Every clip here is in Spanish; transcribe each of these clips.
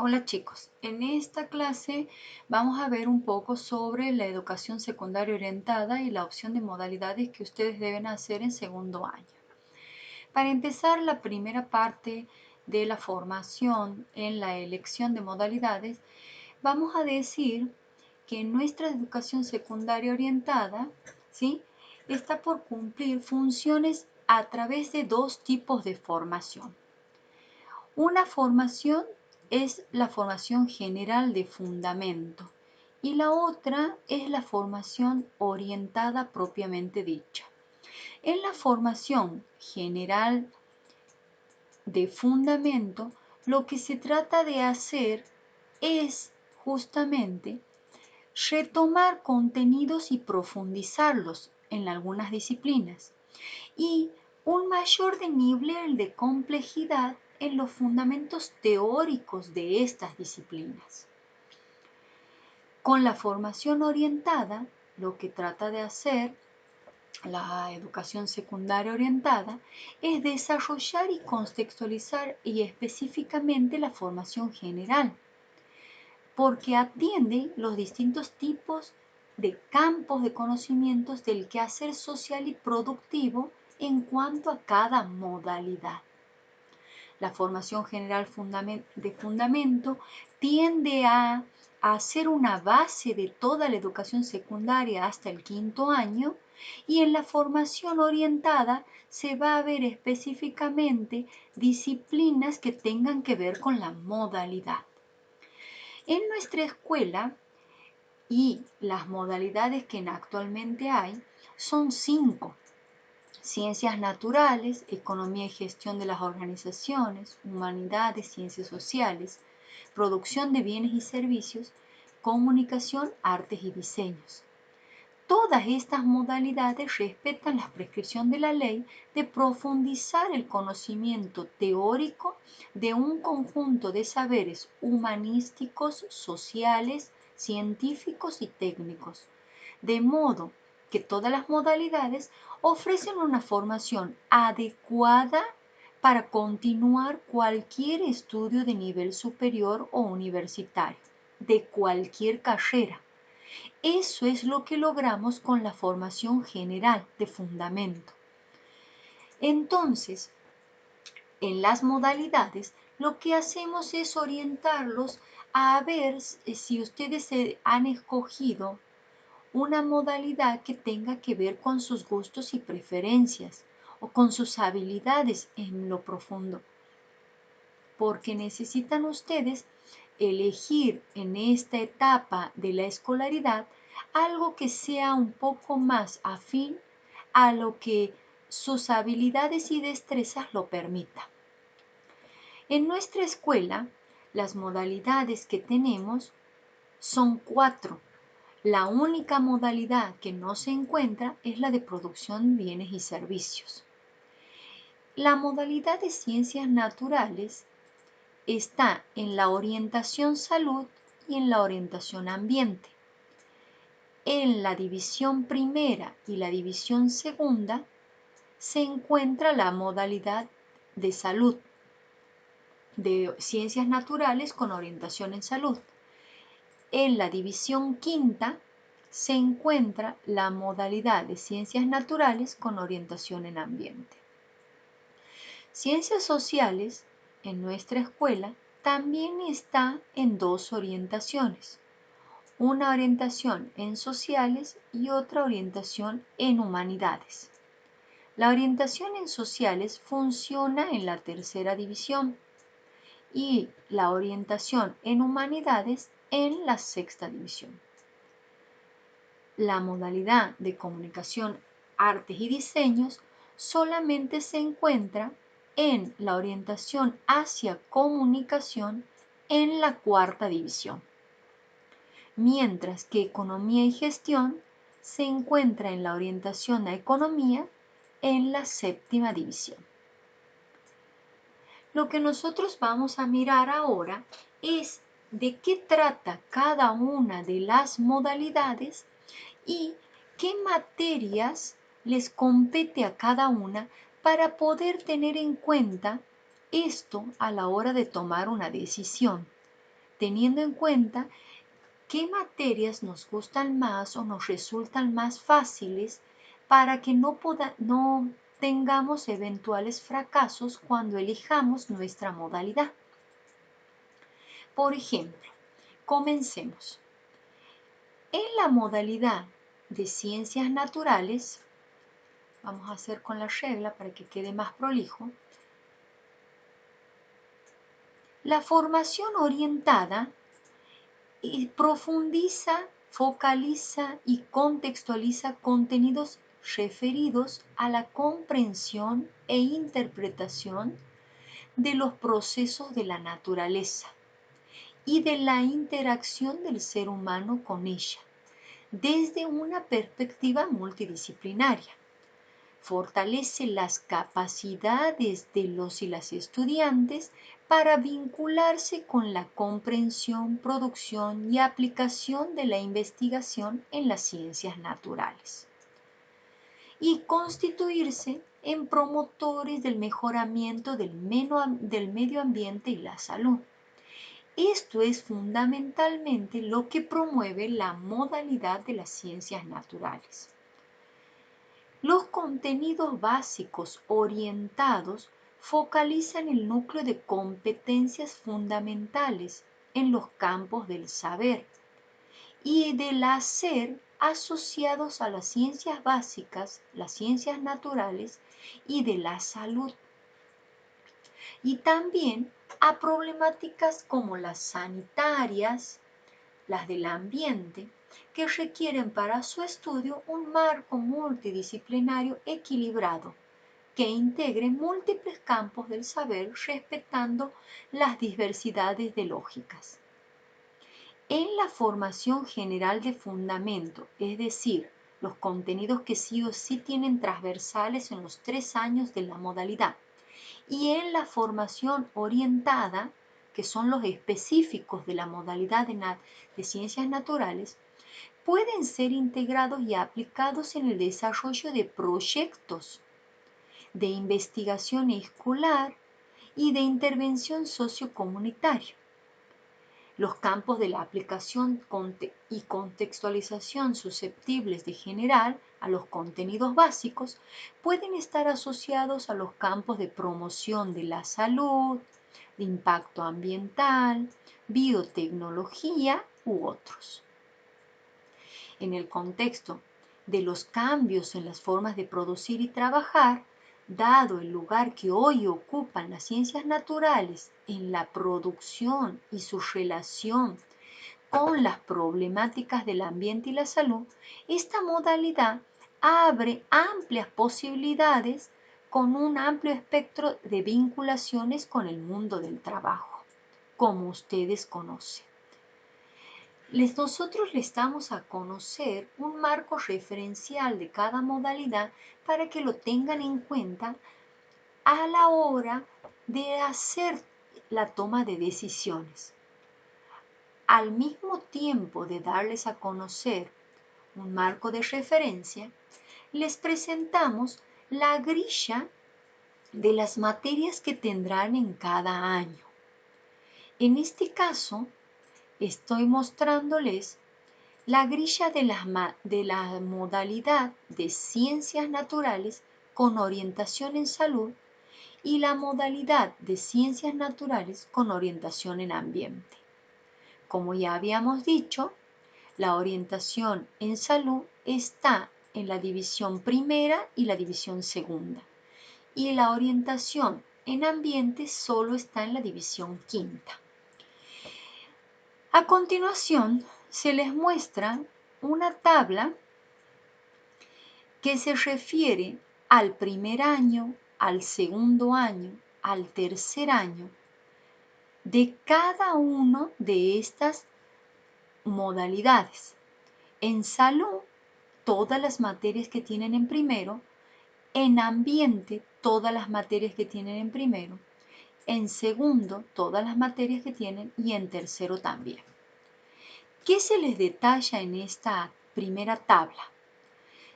Hola chicos, en esta clase vamos a ver un poco sobre la educación secundaria orientada y la opción de modalidades que ustedes deben hacer en segundo año. Para empezar, la primera parte de la formación en la elección de modalidades, vamos a decir que nuestra educación secundaria orientada, ¿sí?, está por cumplir funciones a través de dos tipos de formación. Una formación es la formación general de fundamento y la otra es la formación orientada propiamente dicha. En la formación general de fundamento, lo que se trata de hacer es justamente retomar contenidos y profundizarlos en algunas disciplinas y un mayor nivel de complejidad en los fundamentos teóricos de estas disciplinas. Con la formación orientada, lo que trata de hacer la educación secundaria orientada es desarrollar y contextualizar y específicamente la formación general, porque atiende los distintos tipos de campos de conocimientos del quehacer social y productivo en cuanto a cada modalidad. La formación general de fundamento tiende a ser una base de toda la educación secundaria hasta el quinto año, y en la formación orientada se va a ver específicamente disciplinas que tengan que ver con la modalidad. En nuestra escuela, y las modalidades que actualmente hay son 5: ciencias naturales, economía y gestión de las organizaciones, humanidades, ciencias sociales, producción de bienes y servicios, comunicación, artes y diseños. Todas estas modalidades respetan la prescripción de la ley de profundizar el conocimiento teórico de un conjunto de saberes humanísticos, sociales, científicos y técnicos, de modo que todas las modalidades ofrecen una formación adecuada para continuar cualquier estudio de nivel superior o universitario, de cualquier carrera. Eso es lo que logramos con la formación general de fundamento. Entonces, en las modalidades, lo que hacemos es orientarlos a ver si ustedes han escogido una modalidad que tenga que ver con sus gustos y preferencias o con sus habilidades en lo profundo, porque necesitan ustedes elegir en esta etapa de la escolaridad algo que sea un poco más afín a lo que sus habilidades y destrezas lo permitan. En nuestra escuela, las modalidades que tenemos son 4. La única modalidad que no se encuentra es la de producción de bienes y servicios. La modalidad de ciencias naturales está en la orientación salud y en la orientación ambiente. En la división primera y la división segunda se encuentra la modalidad de salud, de ciencias naturales con orientación en salud. En la división quinta se encuentra la modalidad de ciencias naturales con orientación en ambiente. Ciencias sociales en nuestra escuela también está en 2 orientaciones, una orientación en sociales y otra orientación en humanidades. La orientación en sociales funciona en la tercera división y la orientación en humanidades en la sexta división. La modalidad de comunicación, artes y diseños solamente se encuentra en la orientación hacia comunicación en la cuarta división, mientras que economía y gestión se encuentra en la orientación a economía en la séptima división. Lo que nosotros vamos a mirar ahora es de qué trata cada una de las modalidades y qué materias les compete a cada una para poder tener en cuenta esto a la hora de tomar una decisión. teniendo en cuenta qué materias nos gustan más o nos resultan más fáciles para que no tengamos eventuales fracasos cuando elijamos nuestra modalidad. Por ejemplo, comencemos. En la modalidad de ciencias naturales, vamos a hacer con la regla para que quede más prolijo, la formación orientada profundiza, focaliza y contextualiza contenidos referidos a la comprensión e interpretación de los procesos de la naturaleza y de la interacción del ser humano con ella, desde una perspectiva multidisciplinaria. Fortalece las capacidades de los y las estudiantes para vincularse con la comprensión, producción y aplicación de la investigación en las ciencias naturales y constituirse en promotores del mejoramiento del medio ambiente y la salud. Esto es fundamentalmente lo que promueve la modalidad de las ciencias naturales. Los contenidos básicos orientados focalizan el núcleo de competencias fundamentales en los campos del saber y del hacer asociados a las ciencias básicas, las ciencias naturales y de la salud. Y también a problemáticas como las sanitarias, las del ambiente, que requieren para su estudio un marco multidisciplinario equilibrado que integre múltiples campos del saber respetando las diversidades de lógicas. En la formación general de fundamento, es decir, los contenidos que sí o sí tienen transversales en los 3 años de la modalidad, y en la formación orientada, que son los específicos de la modalidad de ciencias naturales, pueden ser integrados y aplicados en el desarrollo de proyectos de investigación escolar y de intervención sociocomunitaria. Los campos de la aplicación y contextualización susceptibles de generar a los contenidos básicos pueden estar asociados a los campos de promoción de la salud, de impacto ambiental, biotecnología u otros. En el contexto de los cambios en las formas de producir y trabajar, dado el lugar que hoy ocupan las ciencias naturales en la producción y su relación con las problemáticas del ambiente y la salud, esta modalidad abre amplias posibilidades con un amplio espectro de vinculaciones con el mundo del trabajo, como ustedes conocen. Nosotros les damos a conocer un marco referencial de cada modalidad para que lo tengan en cuenta a la hora de hacer la toma de decisiones. Al mismo tiempo de darles a conocer un marco de referencia, les presentamos la grilla de las materias que tendrán en cada año. En este caso, estoy mostrándoles la grilla de la modalidad de ciencias naturales con orientación en salud y la modalidad de ciencias naturales con orientación en ambiente. Como ya habíamos dicho, la orientación en salud está en la división primera y la división segunda, y la orientación en ambiente solo está en la división quinta. A continuación, se les muestra una tabla que se refiere al primer año, al segundo año, al tercer año de cada una de estas modalidades. En salud, todas las materias que tienen en primero, en ambiente, todas las materias que tienen en primero, en segundo, todas las materias que tienen y en tercero también. ¿Qué se les detalla en esta primera tabla?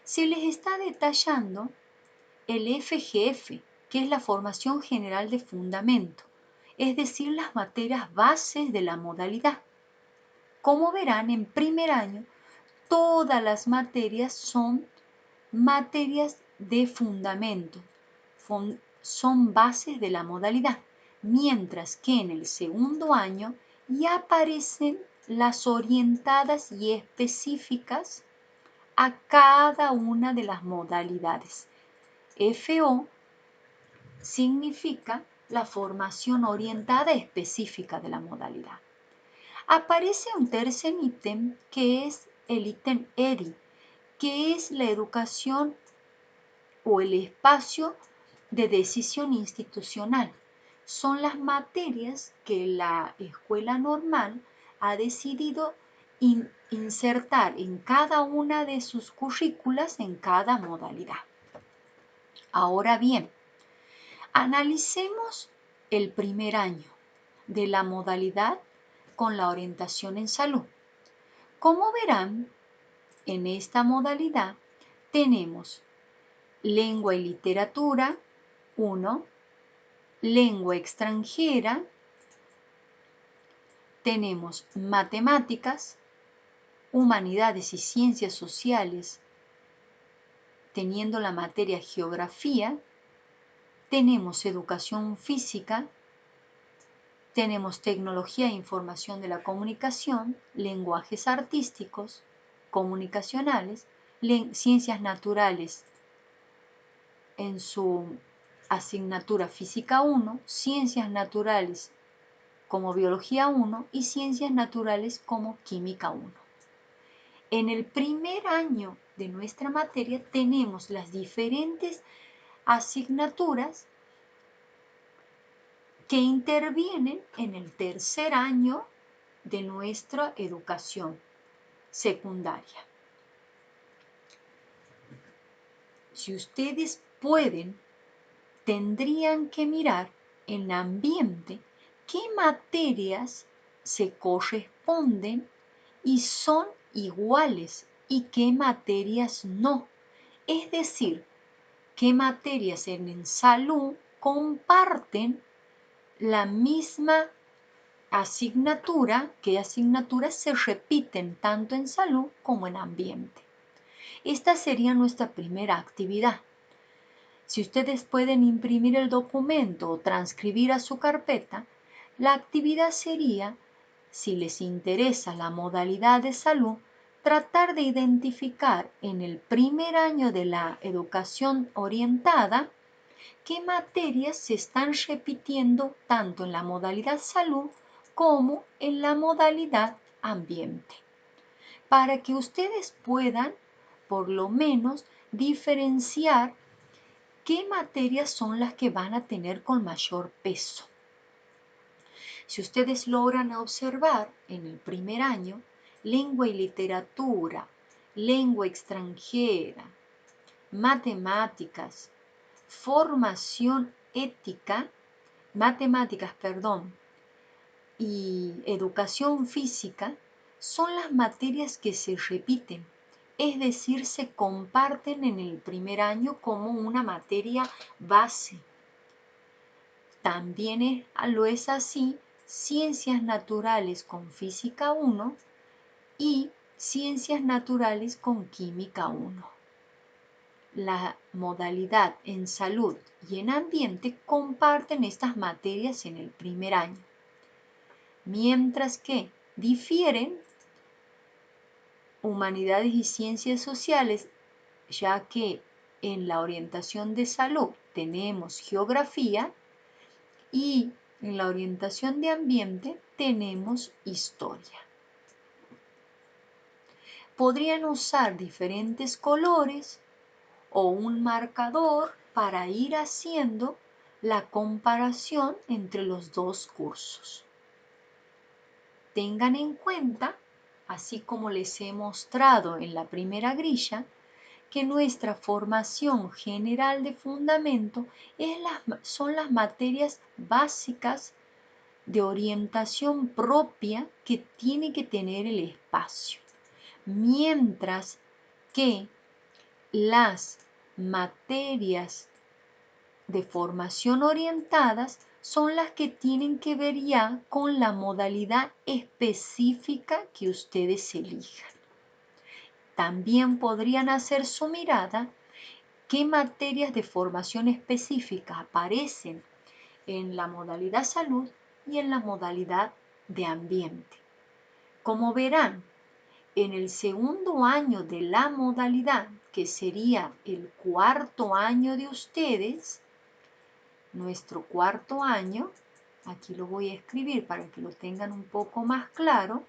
Se les está detallando el FGF, que es la formación general de fundamento, es decir, las materias bases de la modalidad. Como verán, en primer año, todas las materias son materias de fundamento, son bases de la modalidad, mientras que en el segundo año ya aparecen las orientadas y específicas a cada una de las modalidades. FO significa la formación orientada específica de la modalidad. Aparece un tercer ítem que es el ítem EDI, que es la educación o el espacio de decisión institucional. Son las materias que la escuela normal ha decidido insertar en cada una de sus currículas en cada modalidad. Ahora bien, analicemos el primer año de la modalidad con la orientación en salud. Como verán, en esta modalidad tenemos lengua y literatura 1, lengua extranjera, tenemos matemáticas, humanidades y ciencias sociales, teniendo la materia geografía, tenemos educación física, tenemos tecnología e información de la comunicación, lenguajes artísticos, comunicacionales, ciencias naturales en su asignatura física 1, ciencias naturales como biología 1 y ciencias naturales como química 1. En el primer año de nuestra materia tenemos las diferentes asignaturas que intervienen en el tercer año de nuestra educación secundaria. Si ustedes pueden, tendrían que mirar en ambiente qué materias se corresponden y son iguales y qué materias no. Es decir, qué materias en salud comparten la misma asignatura, qué asignaturas se repiten tanto en salud como en ambiente. Esta sería nuestra primera actividad. Si ustedes pueden imprimir el documento o transcribir a su carpeta, la actividad sería, si les interesa la modalidad de salud, tratar de identificar en el primer año de la educación orientada qué materias se están repitiendo tanto en la modalidad salud como en la modalidad ambiente, para que ustedes puedan, por lo menos, diferenciar qué materias son las que van a tener con mayor peso. Si ustedes logran observar en el primer año, lengua y literatura, lengua extranjera, matemáticas, formación ética, y educación física, son las materias que se repiten, es decir, se comparten en el primer año como una materia base. También lo es así ciencias naturales con física 1 y ciencias naturales con química 1. La modalidad en salud y en ambiente comparten estas materias en el primer año, mientras que difieren humanidades y ciencias sociales, ya que en la orientación de salud tenemos geografía y en la orientación de ambiente tenemos historia. Podrían usar diferentes colores o un marcador para ir haciendo la comparación entre los dos cursos. Tengan en cuenta, así como les he mostrado en la primera grilla, que nuestra formación general de fundamento son las materias básicas de orientación propia que tiene que tener el espacio, mientras que las materias de formación orientadas son las que tienen que ver ya con la modalidad específica que ustedes elijan. También podrían hacer su mirada qué materias de formación específica aparecen en la modalidad salud y en la modalidad de ambiente. Como verán, en el segundo año de la modalidad, que sería el cuarto año de ustedes, nuestro cuarto año, aquí lo voy a escribir para que lo tengan un poco más claro,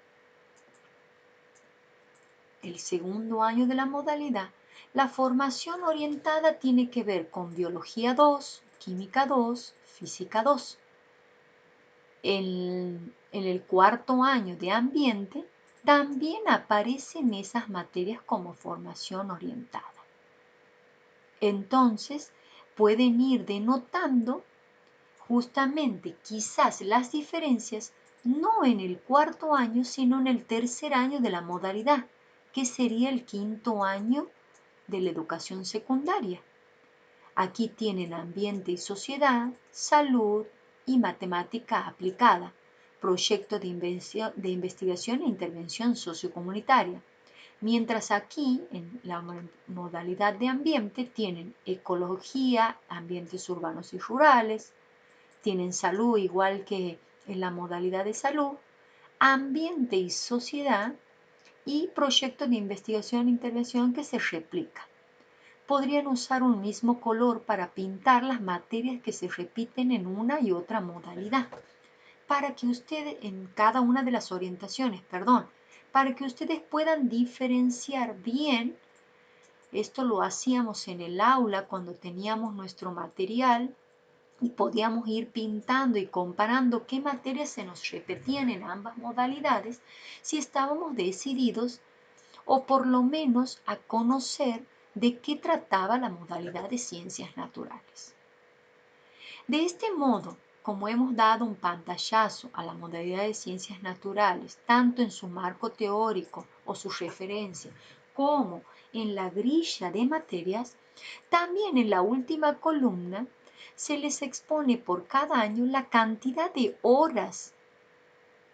el segundo año de la modalidad, la formación orientada tiene que ver con biología 2, química 2, física 2. En el cuarto año de ambiente también aparecen esas materias como formación orientada. Entonces, pueden ir denotando justamente quizás las diferencias no en el cuarto año, sino en el tercer año de la modalidad, que sería el quinto año de la educación secundaria. Aquí tienen ambiente y sociedad, salud y matemática aplicada, proyecto de investigación e intervención sociocomunitaria. Mientras aquí, en la modalidad de ambiente, tienen ecología, ambientes urbanos y rurales, tienen salud igual que en la modalidad de salud, ambiente y sociedad y proyecto de investigación e intervención que se replica. Podrían usar un mismo color para pintar las materias que se repiten en una y otra modalidad, para que ustedes, en cada una de las orientaciones, para que ustedes puedan diferenciar bien. Esto lo hacíamos en el aula cuando teníamos nuestro material y podíamos ir pintando y comparando qué materias se nos repetían en ambas modalidades si estábamos decididos o por lo menos a conocer de qué trataba la modalidad de ciencias naturales. De este modo, como hemos dado un pantallazo a la modalidad de ciencias naturales, tanto en su marco teórico o su referencia, como en la grilla de materias, también en la última columna se les expone por cada año la cantidad de horas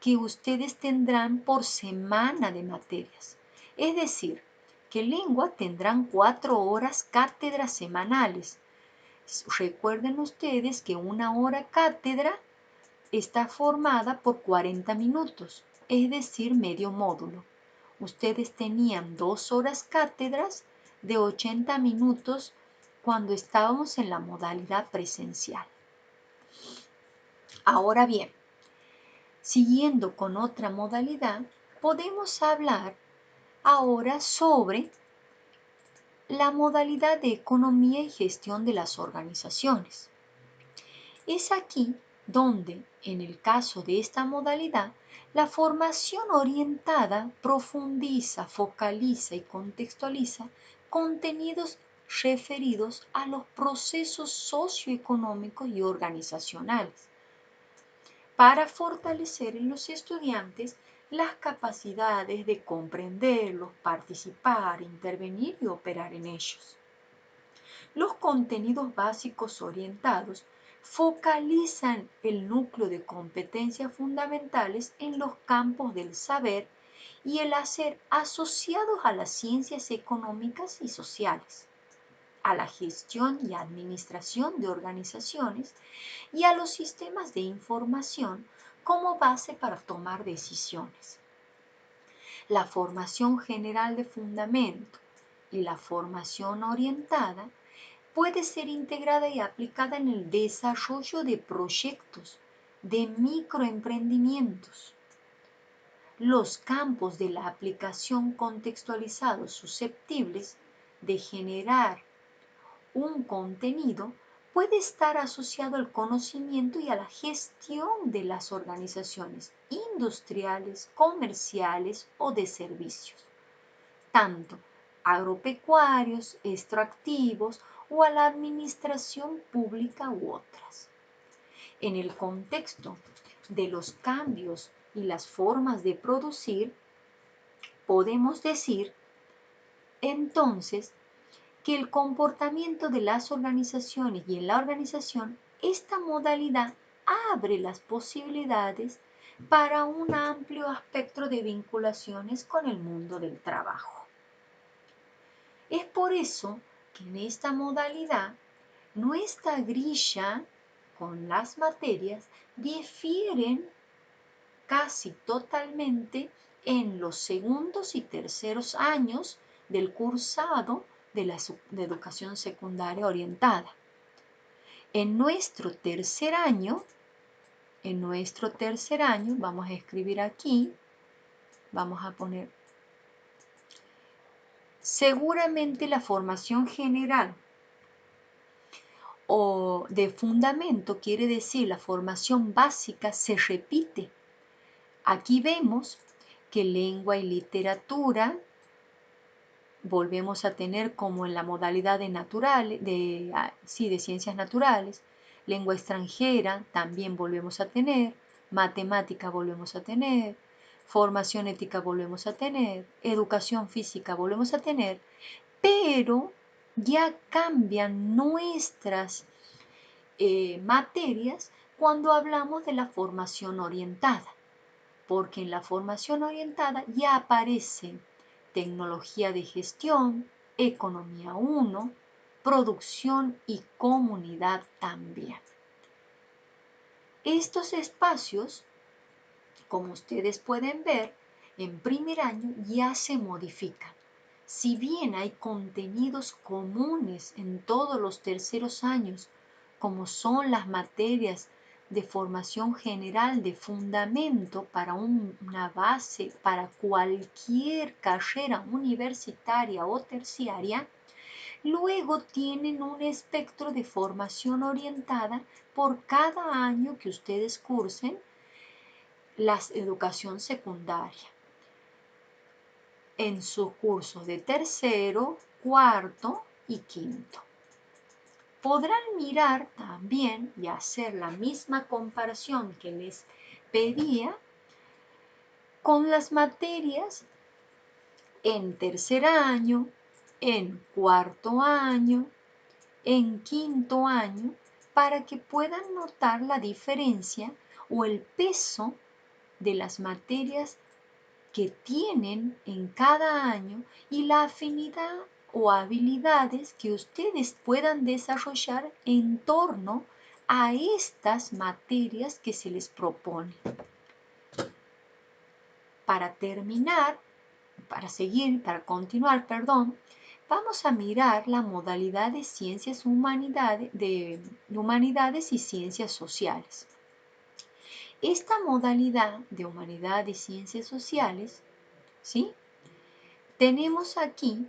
que ustedes tendrán por semana de materias. Es decir, que lengua tendrán 4 horas cátedras semanales. Recuerden ustedes que una hora cátedra está formada por 40 minutos, es decir, medio módulo. Ustedes tenían 2 horas cátedras de 80 minutos cuando estábamos en la modalidad presencial. Ahora bien, siguiendo con otra modalidad, podemos hablar ahora sobre la modalidad de economía y gestión de las organizaciones. Es aquí donde, en el caso de esta modalidad, la formación orientada profundiza, focaliza y contextualiza contenidos referidos a los procesos socioeconómicos y organizacionales para fortalecer en los estudiantes las capacidades de comprenderlos, participar, intervenir y operar en ellos. Los contenidos básicos orientados focalizan el núcleo de competencias fundamentales en los campos del saber y el hacer asociados a las ciencias económicas y sociales, a la gestión y administración de organizaciones y a los sistemas de información como base para tomar decisiones. La formación general de fundamento y la formación orientada puede ser integrada y aplicada en el desarrollo de proyectos, de microemprendimientos. Los campos de la aplicación contextualizados susceptibles de generar un contenido puede estar asociado al conocimiento y a la gestión de las organizaciones industriales, comerciales o de servicios, tanto agropecuarios, extractivos o a la administración pública u otras. En el contexto de los cambios y las formas de producir, podemos decir entonces que el comportamiento de las organizaciones y en la organización, esta modalidad abre las posibilidades para un amplio espectro de vinculaciones con el mundo del trabajo. Es por eso que en esta modalidad nuestra grilla con las materias difieren casi totalmente en los segundos y terceros años del cursado de la educación secundaria orientada. En nuestro tercer año, vamos a escribir aquí, vamos a poner, seguramente la formación general o de fundamento, quiere decir la formación básica, se repite. Aquí vemos que lengua y literatura volvemos a tener como en la modalidad de de ciencias naturales, lengua extranjera también volvemos a tener, matemática volvemos a tener, formación ética volvemos a tener, educación física volvemos a tener, pero ya cambian nuestras materias cuando hablamos de la formación orientada, porque en la formación orientada ya aparece tecnología de gestión, economía 1, producción y comunidad también. Estos espacios, como ustedes pueden ver, en primer año ya se modifican. Si bien hay contenidos comunes en todos los terceros años, como son las materias de formación general de fundamento para una base para cualquier carrera universitaria o terciaria, luego tienen un espectro de formación orientada por cada año que ustedes cursen la educación secundaria en sus cursos de tercero, cuarto y quinto. Podrán mirar también y hacer la misma comparación que les pedía con las materias en tercer año, en cuarto año, en quinto año, para que puedan notar la diferencia o el peso de las materias que tienen en cada año y la afinidad o habilidades que ustedes puedan desarrollar en torno a estas materias que se les propone. Para terminar, para continuar, vamos a mirar la modalidad de ciencias humanidades y ciencias sociales. Esta modalidad de humanidades y ciencias sociales, ¿sí? Tenemos aquí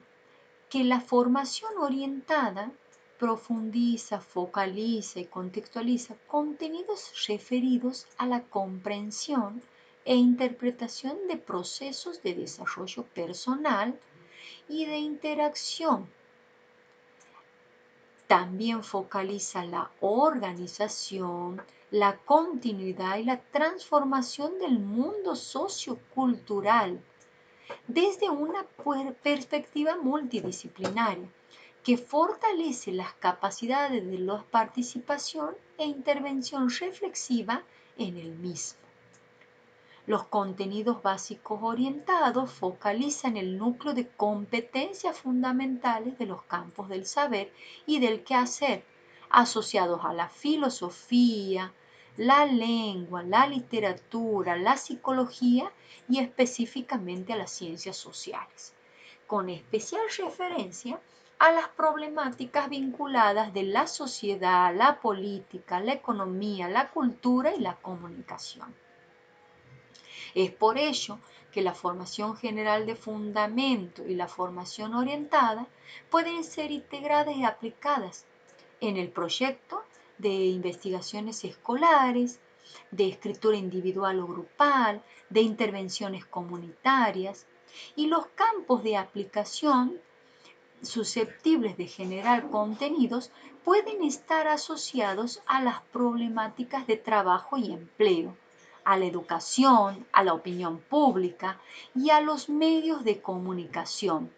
que la formación orientada profundiza, focaliza y contextualiza contenidos referidos a la comprensión e interpretación de procesos de desarrollo personal y de interacción. También focaliza la organización, la continuidad y la transformación del mundo sociocultural desde una perspectiva multidisciplinaria que fortalece las capacidades de la participación e intervención reflexiva en el mismo. Los contenidos básicos orientados focalizan el núcleo de competencias fundamentales de los campos del saber y del quehacer, asociados a la filosofía, la lengua, la literatura, la psicología y específicamente a las ciencias sociales, con especial referencia a las problemáticas vinculadas de la sociedad, la política, la economía, la cultura y la comunicación. Es por ello que la formación general de fundamento y la formación orientada pueden ser integradas y aplicadas en el proyecto de investigaciones escolares, de escritura individual o grupal, de intervenciones comunitarias, y los campos de aplicación susceptibles de generar contenidos pueden estar asociados a las problemáticas de trabajo y empleo, a la educación, a la opinión pública y a los medios de comunicación,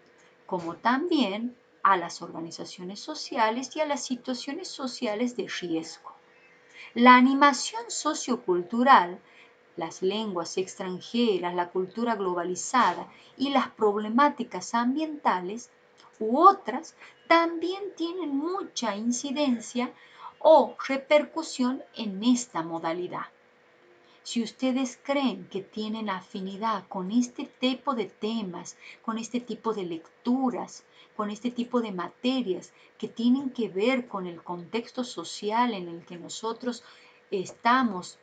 como también a las organizaciones sociales y a las situaciones sociales de riesgo. La animación sociocultural, las lenguas extranjeras, la cultura globalizada y las problemáticas ambientales u otras también tienen mucha incidencia o repercusión en esta modalidad. Si ustedes creen que tienen afinidad con este tipo de temas, con este tipo de lecturas, con este tipo de materias que tienen que ver con el contexto social en el que nosotros estamos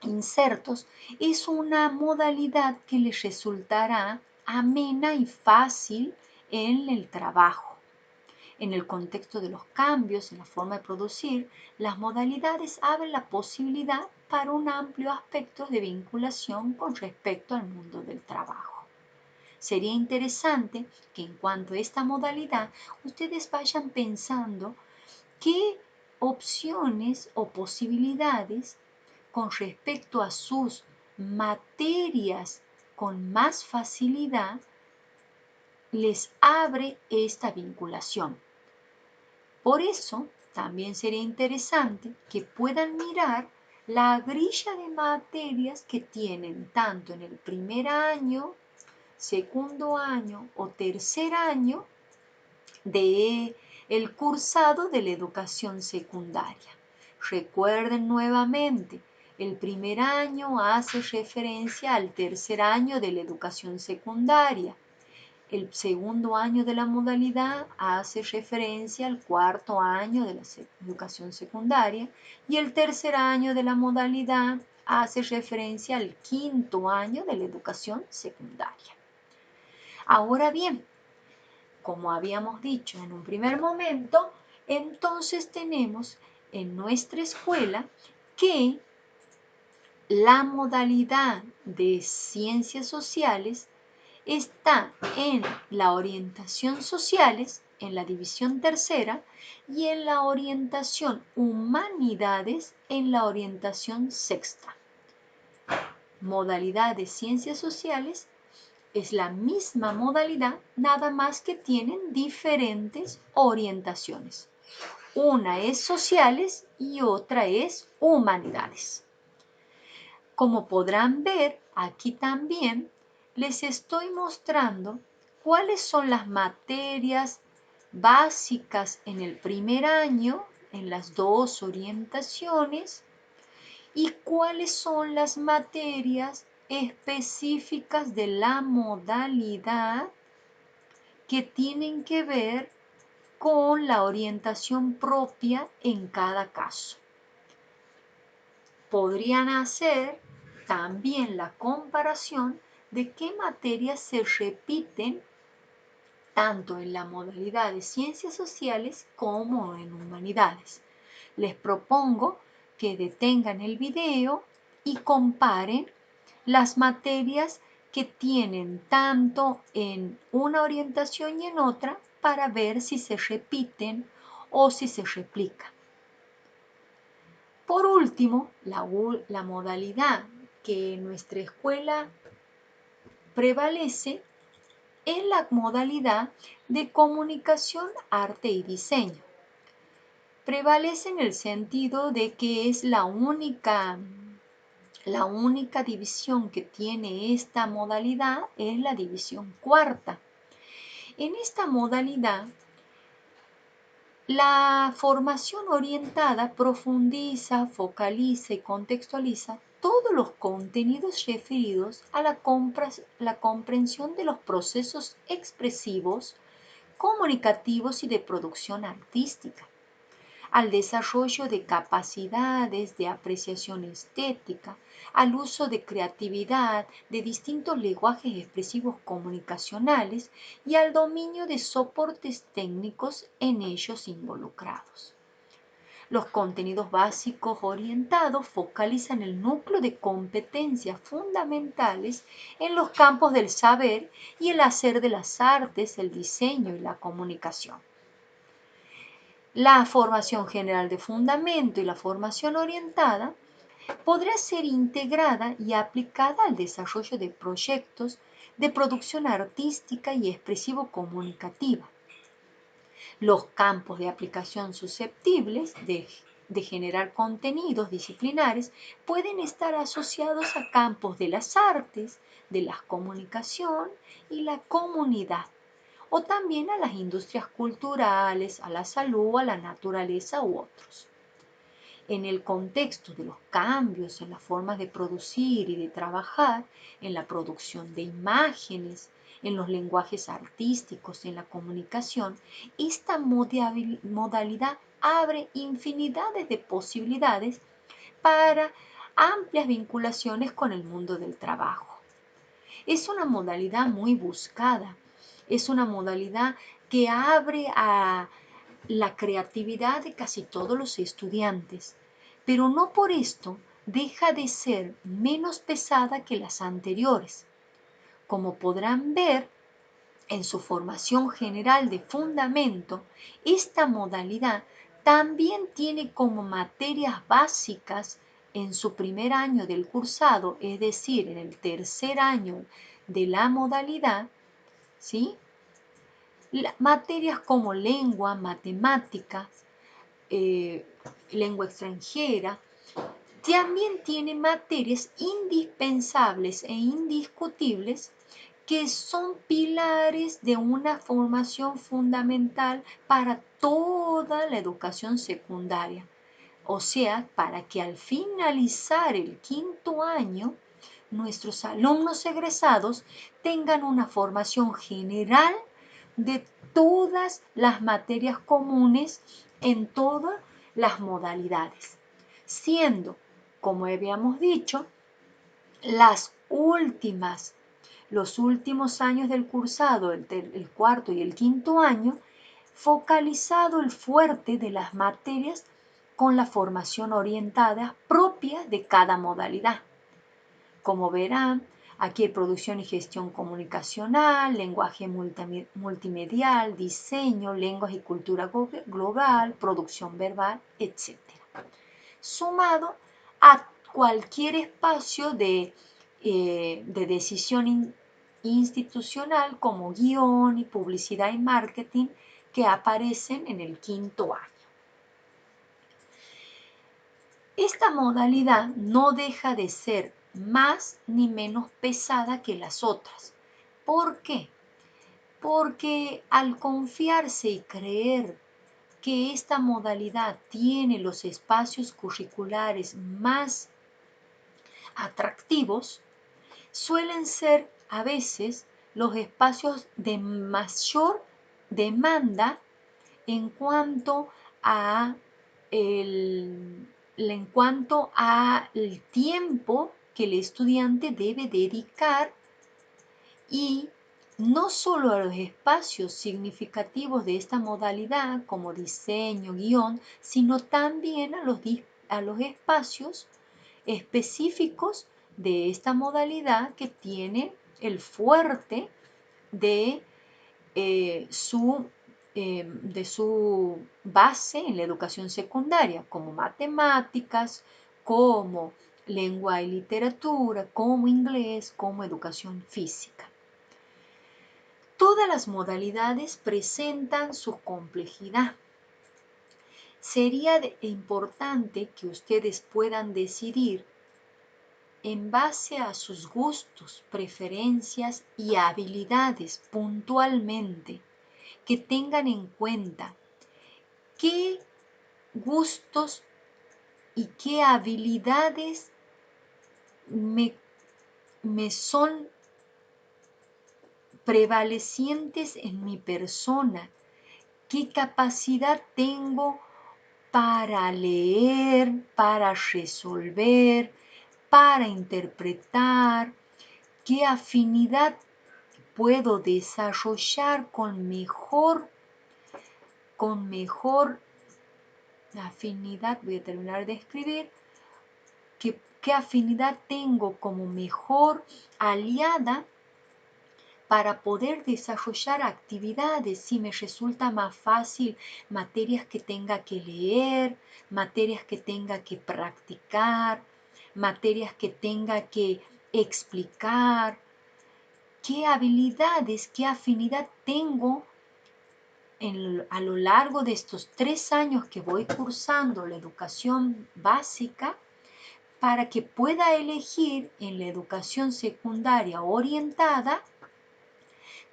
insertos, es una modalidad que les resultará amena y fácil en el trabajo. En el contexto de los cambios en la forma de producir, las modalidades abren la posibilidad para un amplio aspecto de vinculación con respecto al mundo del trabajo. Sería interesante que en cuanto a esta modalidad, ustedes vayan pensando qué opciones o posibilidades con respecto a sus materias con más facilidad les abre esta vinculación. Por eso, también sería interesante que puedan mirar la grilla de materias que tienen tanto en el primer año, segundo año o tercer año de el cursado de la educación secundaria. Recuerden nuevamente, el primer año hace referencia al tercer año de la educación secundaria. El segundo año de la modalidad hace referencia al cuarto año de la educación secundaria y el tercer año de la modalidad hace referencia al quinto año de la educación secundaria. Ahora bien, como habíamos dicho en un primer momento, entonces tenemos en nuestra escuela que la modalidad de ciencias sociales está en la orientación sociales, en la división tercera, y en la orientación humanidades, en la orientación sexta. Modalidad de ciencias sociales es la misma modalidad, nada más que tienen diferentes orientaciones. Una es sociales y otra es humanidades. Como podrán ver, aquí también les estoy mostrando cuáles son las materias básicas en el primer año, en las dos orientaciones, y cuáles son las materias específicas de la modalidad que tienen que ver con la orientación propia en cada caso. Podrían hacer también la comparación de qué materias se repiten tanto en la modalidad de ciencias sociales como en humanidades. Les propongo que detengan el video y comparen las materias que tienen tanto en una orientación y en otra para ver si se repiten o si se replican. Por último, la modalidad que en nuestra escuela prevalece es la modalidad de comunicación, arte y diseño. Prevalece en el sentido de que es la única división que tiene esta modalidad es la división cuarta. En esta modalidad, la formación orientada profundiza, focaliza y contextualiza todos los contenidos referidos a la comprensión de los procesos expresivos, comunicativos y de producción artística, al desarrollo de capacidades de apreciación estética, al uso de creatividad de distintos lenguajes expresivos comunicacionales y al dominio de soportes técnicos en ellos involucrados. Los contenidos básicos orientados focalizan el núcleo de competencias fundamentales en los campos del saber y el hacer de las artes, el diseño y la comunicación. La formación general de fundamento y la formación orientada podrá ser integrada y aplicada al desarrollo de proyectos de producción artística y expresivo-comunicativa. Los campos de aplicación susceptibles de de generar contenidos disciplinares pueden estar asociados a campos de las artes, de la comunicación y la comunidad, o también a las industrias culturales, a la salud, a la naturaleza u otros. En el contexto de los cambios en las formas de producir y de trabajar, en la producción de imágenes, en los lenguajes artísticos, en la comunicación, esta modalidad abre infinidades de posibilidades para amplias vinculaciones con el mundo del trabajo. Es una modalidad muy buscada, es una modalidad que abre a la creatividad de casi todos los estudiantes, pero no por esto deja de ser menos pesada que las anteriores. Como podrán ver, en su formación general de fundamento, esta modalidad también tiene como materias básicas en su primer año del cursado, es decir, en el tercer año de la modalidad, ¿sí? Materias como lengua, matemáticas, lengua extranjera, también tiene materias indispensables e indiscutibles que son pilares de una formación fundamental para toda la educación secundaria. O sea, para que al finalizar el quinto año, nuestros alumnos egresados tengan una formación general de todas las materias comunes en todas las modalidades, siendo, como habíamos dicho, los últimos años del cursado, el cuarto y el quinto año, focalizado el fuerte de las materias con la formación orientada propia de cada modalidad. Como verán, aquí hay producción y gestión comunicacional, lenguaje multimedial, diseño, lenguas y cultura global, producción verbal, etc. Sumado a cualquier espacio de decisión institucional como guión y publicidad y marketing que aparecen en el quinto año. Esta modalidad no deja de ser más ni menos pesada que las otras. ¿Por qué? Porque al confiarse y creer que esta modalidad tiene los espacios curriculares más atractivos, suelen ser a veces los espacios de mayor demanda en cuanto a el tiempo que el estudiante debe dedicar, y no solo a los espacios significativos de esta modalidad como diseño, guión, sino también a los espacios específicos de esta modalidad que tiene el fuerte de su base en la educación secundaria, como matemáticas, como lengua y literatura, como inglés, como educación física. Todas las modalidades presentan su complejidad. Sería importante que ustedes puedan decidir en base a sus gustos, preferencias y habilidades puntualmente, que tengan en cuenta qué gustos y qué habilidades me son prevalecientes en mi persona, qué capacidad tengo para leer, para resolver, para interpretar, qué afinidad puedo desarrollar con mejor afinidad, voy a terminar de escribir, qué afinidad tengo como mejor aliada para poder desarrollar actividades, si me resulta más fácil materias que tenga que leer, materias que tenga que practicar, materias que tenga que explicar, qué habilidades, qué afinidad tengo a lo largo de estos 3 años que voy cursando la educación básica, para que pueda elegir en la educación secundaria orientada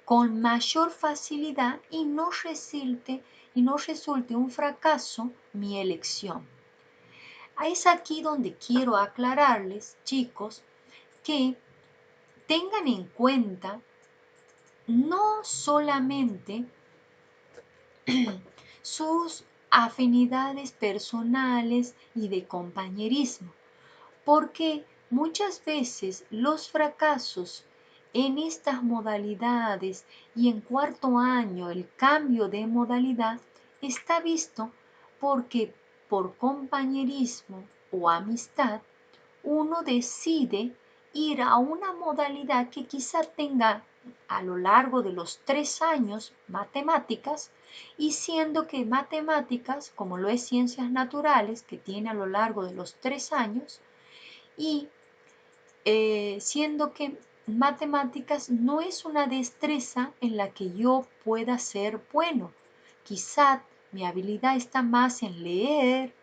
con mayor facilidad y no resulte un fracaso mi elección. Es aquí donde quiero aclararles, chicos, que tengan en cuenta no solamente sus afinidades personales y de compañerismo, porque muchas veces los fracasos en estas modalidades y en cuarto año el cambio de modalidad está visto porque por compañerismo o amistad uno decide ir a una modalidad que quizá tenga a lo largo de los 3 años matemáticas, y siendo que matemáticas, como lo es ciencias naturales, que tiene a lo largo de los 3 años, y siendo que matemáticas no es una destreza en la que yo pueda ser bueno. Quizá mi habilidad está más en leer,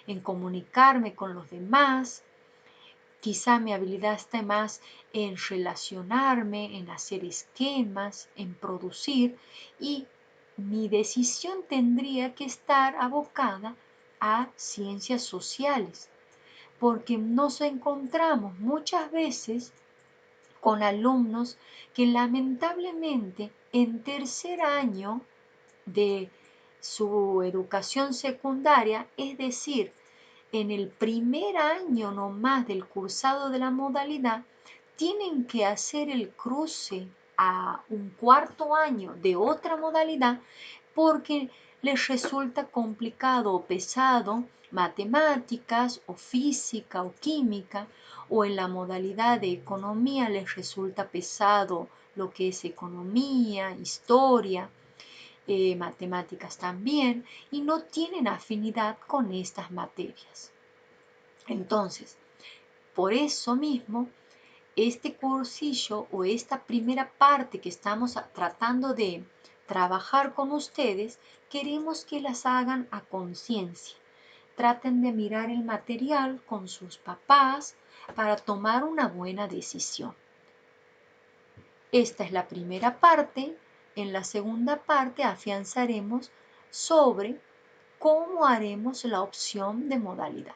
en comunicarme con los demás. Quizá mi habilidad está más en relacionarme, en hacer esquemas, en producir, y mi decisión tendría que estar abocada a ciencias sociales, porque nos encontramos muchas veces con alumnos que lamentablemente en tercer año de su educación secundaria, es decir, en el primer año nomás del cursado de la modalidad, tienen que hacer el cruce a un cuarto año de otra modalidad porque les resulta complicado o pesado matemáticas o física o química, o en la modalidad de economía les resulta pesado lo que es economía, historia, matemáticas también, y no tienen afinidad con estas materias. Entonces, por eso mismo, este cursillo o esta primera parte que estamos tratando de trabajar con ustedes, queremos que las hagan a conciencia. Traten de mirar el material con sus papás para tomar una buena decisión. Esta es la primera parte. En la segunda parte afianzaremos sobre cómo haremos la opción de modalidad.